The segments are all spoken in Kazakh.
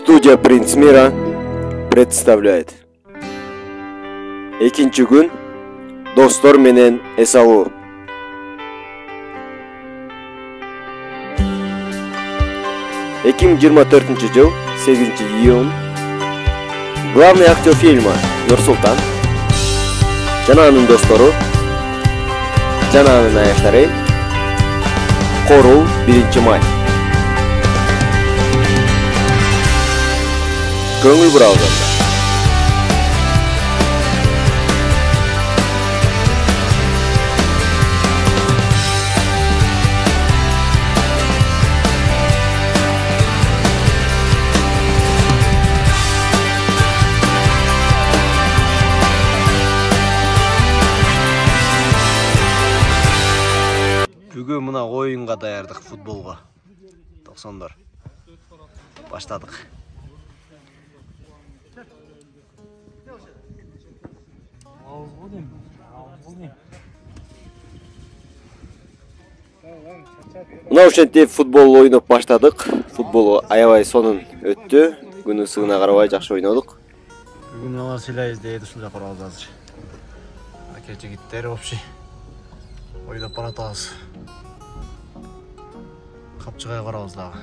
Студия Принц Мира представляет. Экинчи күн достор менен эс алуу. 2024 жыл 8 июнь. Главный актер фильма Нурсултан, жана анын достору, жана анын аяктары. Корул 1 май. Көңүл буралганда. Бүгүн мына оюнга даярдык, футболго. 90-дар. Баштадык. Мына ошентип футбол ойноп баштадык. Футбол аябай сонун өттү. Күн ысыгына карабай жакшы ойнодук. Бүгүн алар сыйлайбыз дейт ушул жака барабыз азыр. Аке жигиттер вообще ойноп баратабыз. Капчыгай карабыз дагы.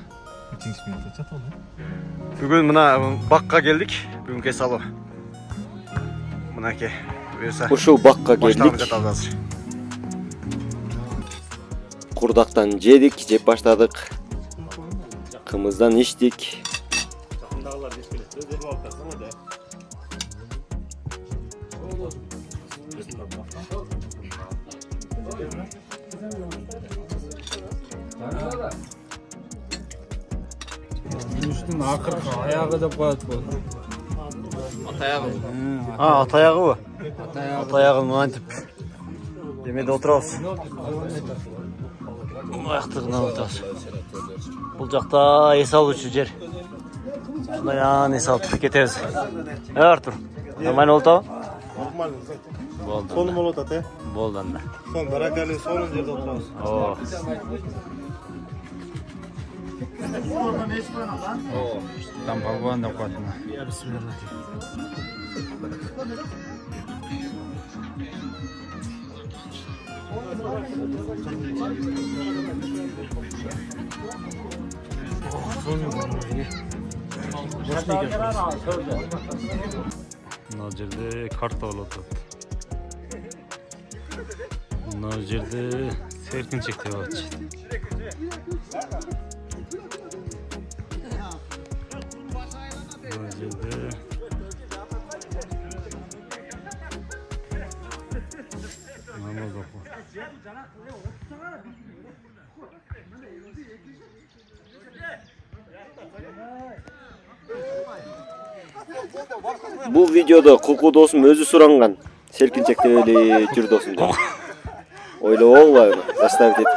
Бүгүн мына бакка келдик. Бүгүн эс алуу. Мынаке. Ушул бакка келдик. Курдактан жедик, жеп баштадык. Кымыздан ичтик. Үстүн акыркы аягы деп коет бул. Атаягы. Атаягыбы? Атаягы мынтип. Демеде отурабыз. Аяктыгынан отурабыз. Бул жакта эс алуучу жер. Ушундай эс алып кетебиз. Артур, нормально болду? Нормально. Болду. Сонун болуп атат, Болду анда. Сон баракали сонун жерде отурабыз. Там балбан деп коет. Бисмилlah. Мына жерде карта болот. Мына жерде серкинчек деп атчы. Мына жерде намаз окуу. Бул видеодо куку досум өзү суранган. Селкинчектеп эле жүр досум деп. Ойлобогула аны. Заставить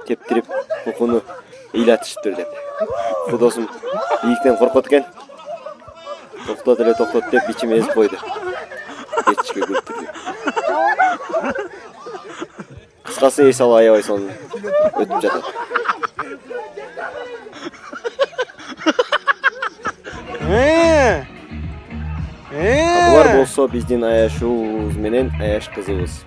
тептирип кукуну ыйлатышыптыр деп. Бул досум ийиктен коркот экен. Токтот деп ичиме эзип койду. Кечке күлтүрдү. Кыскасы эс алуу аябай сонун өтүп жатат. Булар болсо биздин аяшуубуз менен аяш кызыбыз.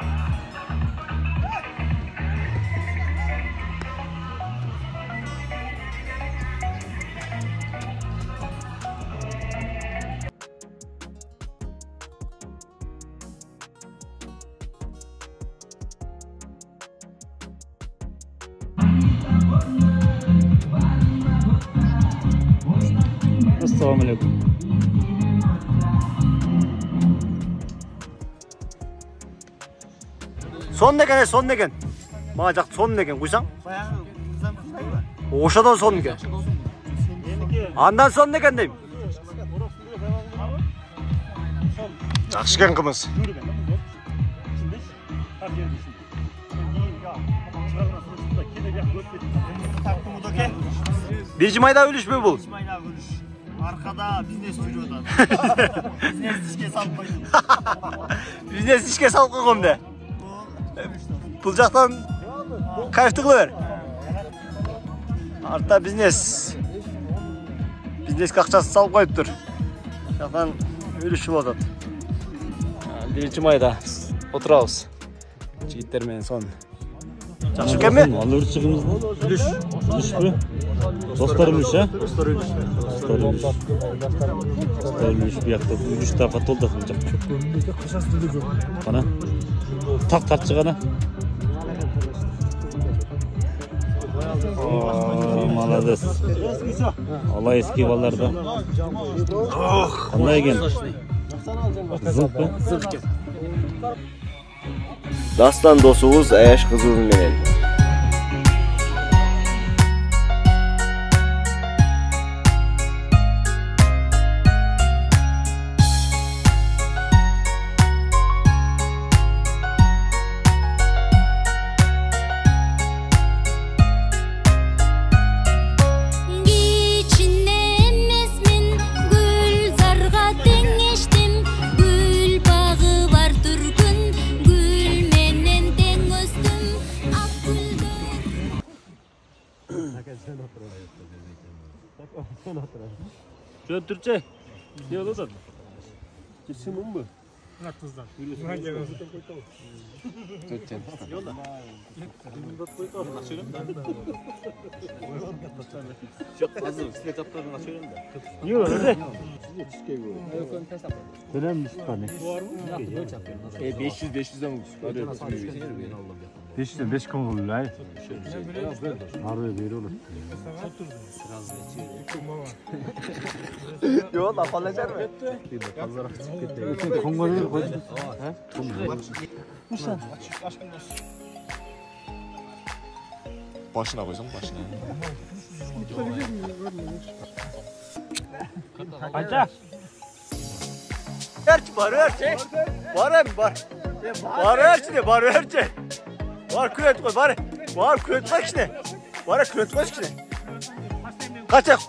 Ассаламу алейкум. Сон деген. Мага жакты сон деген куйсаң? Ошодон сон экен. Андан сон деген дейм. Жакшы экен кымыз. Биринчи майда үлүшпү бул? Arkada biznes жүрүп атат. Biznes ишке салып койдум. Biznes ишке салып койгом де. Бул жактан кайфты кыла бер. Артта бизнес Библейский акчасын салып коюптур. Жактан үлүшүп атат. 1-майда отурабыз. Жигиттер менен сон. Жакшы экенби? Ал үрчүгүбүз үлүшпү? Достор үлүш, а? Достор үлүш биякта үлүш тарапка толдат жак. Кана. Так тартчы кана. Молодец. Алла эски балдарда. Кандай экен? Зылпы? Дастан досубуз Аяш кызыбыз менен. Şöyle Türkçe. Ne oldu? Kesin mu? Yok öyle. Önemli tane. 500'den mi? 500'den 5 konulu ay. Harbi böyle olur. Yo da kalacak mı? Kongo'yu koy. Başına koysam başına. Aç. Erçi var erçi. Var mı var? Var erçi de var erçi. Var küret koy var. Var küret koy işte. Var küret koy işte. Kaçak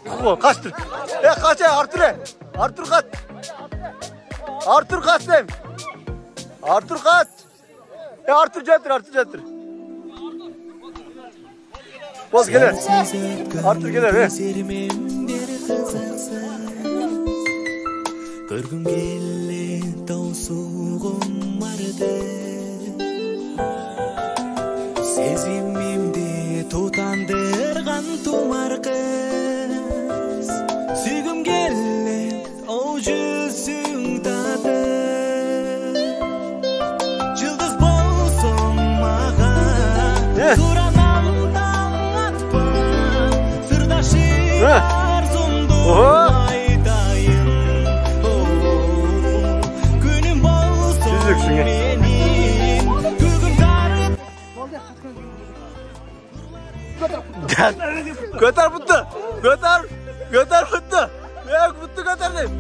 kaçtır. Kaçak Artur. Artur kaç. Artur kaç dem. Artur kaç. Artur jatır. Boz gelir. Artur gelir he. Көргім келе таусуғым барды Сезімімде тұтандырған тұмар қыз Сүйгім келе оу жүзің таты Жылдыз болсын маған Туранамдан атпа Сырдашы арзумду Götür puttu. Götür puttu. Ya puttu götürdüm.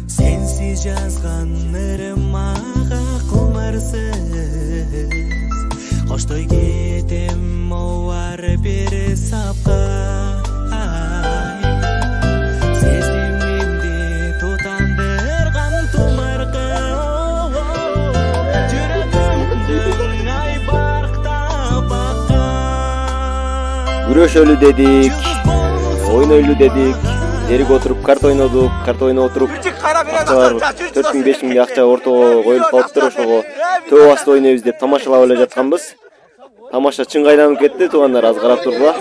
Sensiz жазғанырым аға құмарсыз Қоштой кетем оуар бері сапқа Сезімімде тұтандырған тұмарқа Жүрегімдің ай барқта баққан Күрөшөлү дедик, ойнойлу дедик. Дерик отуруп карта ойнодук, карта ойноп отуруп акчалар 4-5 миң акча ортого коюлуп калыптыр. Ошого төө басты ойнойбуз деп тамашалап эле жатканбыз. Тамаша чынга айланып кетти, туугандар аз карап тургула.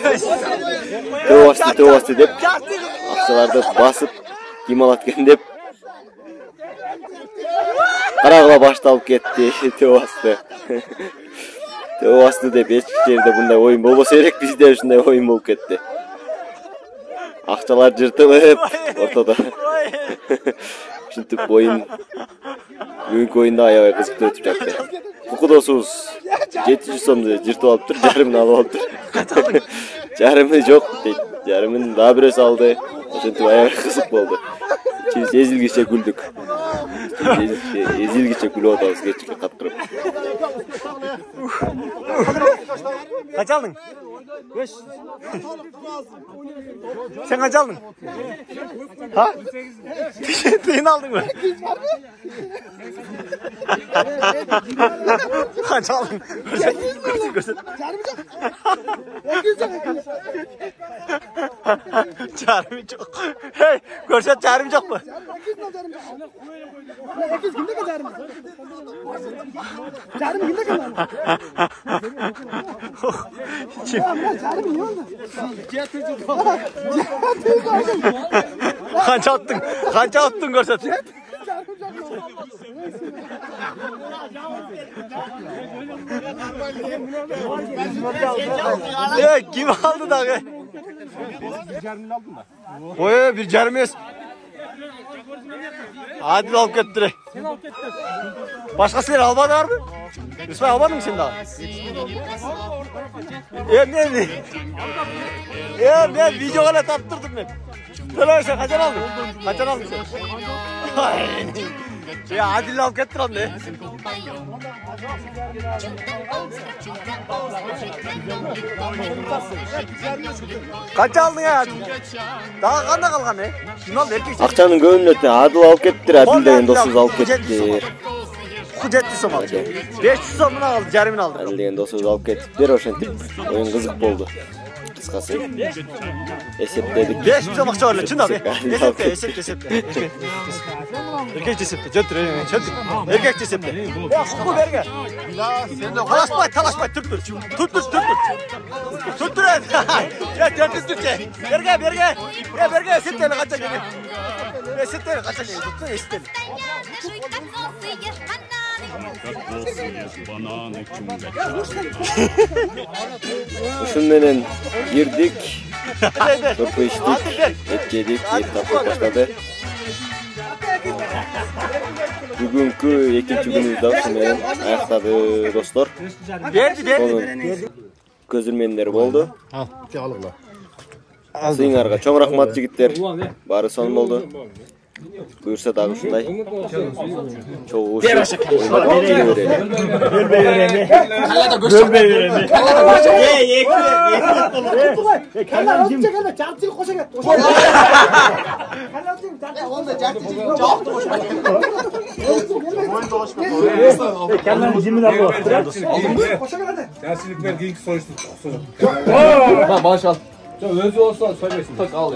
Төө басты деп акчаларды басып ким алат экен деп карагыла башталып кетти. Төө басты деп эч жерде мындай оюн болбосо керек, бизде ушундай оюн болуп кетти. Акчалар жыртылып ортодо. Ушинтип оюн бүгүнкү оюнда аябай кызыктуу өтүп жатты. Буку досубуз 700 сомду жыртып алыптыр, жарымын алып алыптыр. Жарымы жок дейт. Жарымын дагы бирөөсү алды. Ошентип аябай кызык болду. Эзилгиче күлдүк. Эзилгиче күлүп атабыз кечки каткырып. Kaç aldın? 5. Sen kaç aldın? Ha? Tıyın aldın mı? Kaç aldın? Göster. Çarmı çok. Hey, görsen çarmı çok mu? Kança attın görsen. Kim aldı da? Oy bir cermes. Adil alıp götüre. Başkasıyla almadılar mı? İsmail almadın mı sen daha? Ben videoyla tattırdım ben. Söyle sen kaçan aldın? Kaçan aldın sen? Ya Adil'le alıp götürelim de. Kaç aldın ya? Daha kanda kalkan ne? Kim aldı erkek? Akçanın göğünün ötüne Adil alıp kettir, Adil de dostuz alıp kettir. Kucetli som aldı. 500 somunu aldı, Cerim'ini aldı. Adil de dostuz alıp kettir, oşentip oyun kızık boldu. Kıskası. Esepledik. 500 som akça öyle, çında be. Esepte. Erkek cesepte, götür. Erkek cesepte. Ya kuku verge. Talaşma, tut. Tut. Ya tertip Türkçe. Berge. Ya berge esepte kaça geliyor. Esepte kaça geliyor. Tuttu esepte. Şundan girdik. Topu içtik. Et yedik. Et tatlı başladı. Bugünkü ikinci günümüzde şundan ayaktadı dostlar. Verdi. Gözürmenleri oldu. Sıyınarga çok rahmat jigitler. Bari son oldu. Buyursa dağı şunday. Çoğu uşu. Gerçeklikler geyik sonuçta çok Bağış al. Özü olsa söylesin. Tak al.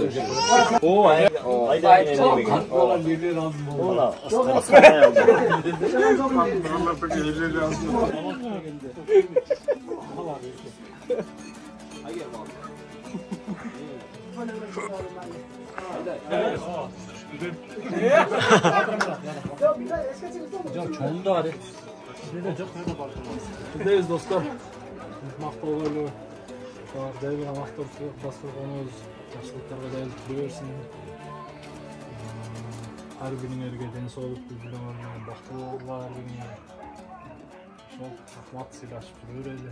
Çoğunda hadi. Buradayız dostlar. Maqtov o'yini. Devre maqtov dasturxonimiz yaxshiliklarga dayil turaversin. Har birining erga sog'lik bilan baxtlilar bilan. Çok rahmat silashib turaveradi.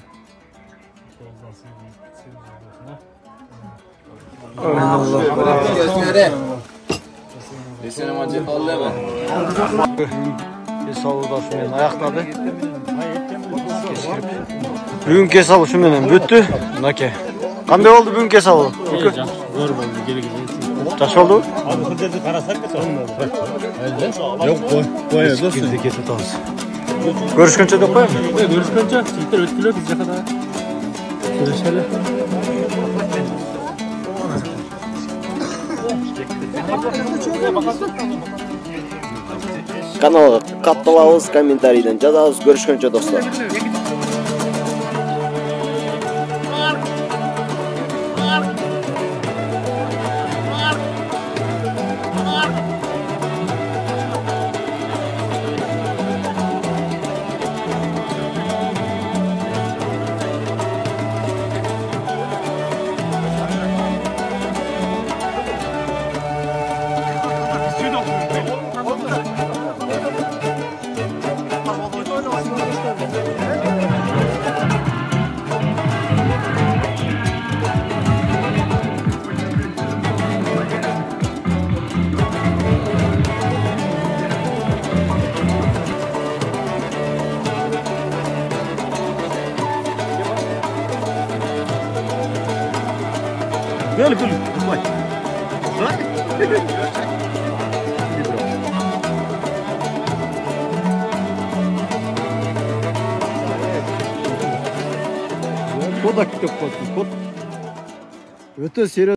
So'zdan Hesabı ayaktadı. Bugünkü hesabı şundan büttü. Nake. Qanday oldu bugünkü hesabı? Zor oldu, geri gidelim. Kaç oldu? Abi hırcacı karasak kaç oldu? Yok, koyuyoruz dostum. Görüşkünce de koyalım. görüşkünce sizler ötkülüyor biz kadar. Görüşelim. Kanalga kattılabız, kommentariyden жазабыз. Görüşkünce dostlar. Böyle. Vay. Kod aktif kod. Öte seri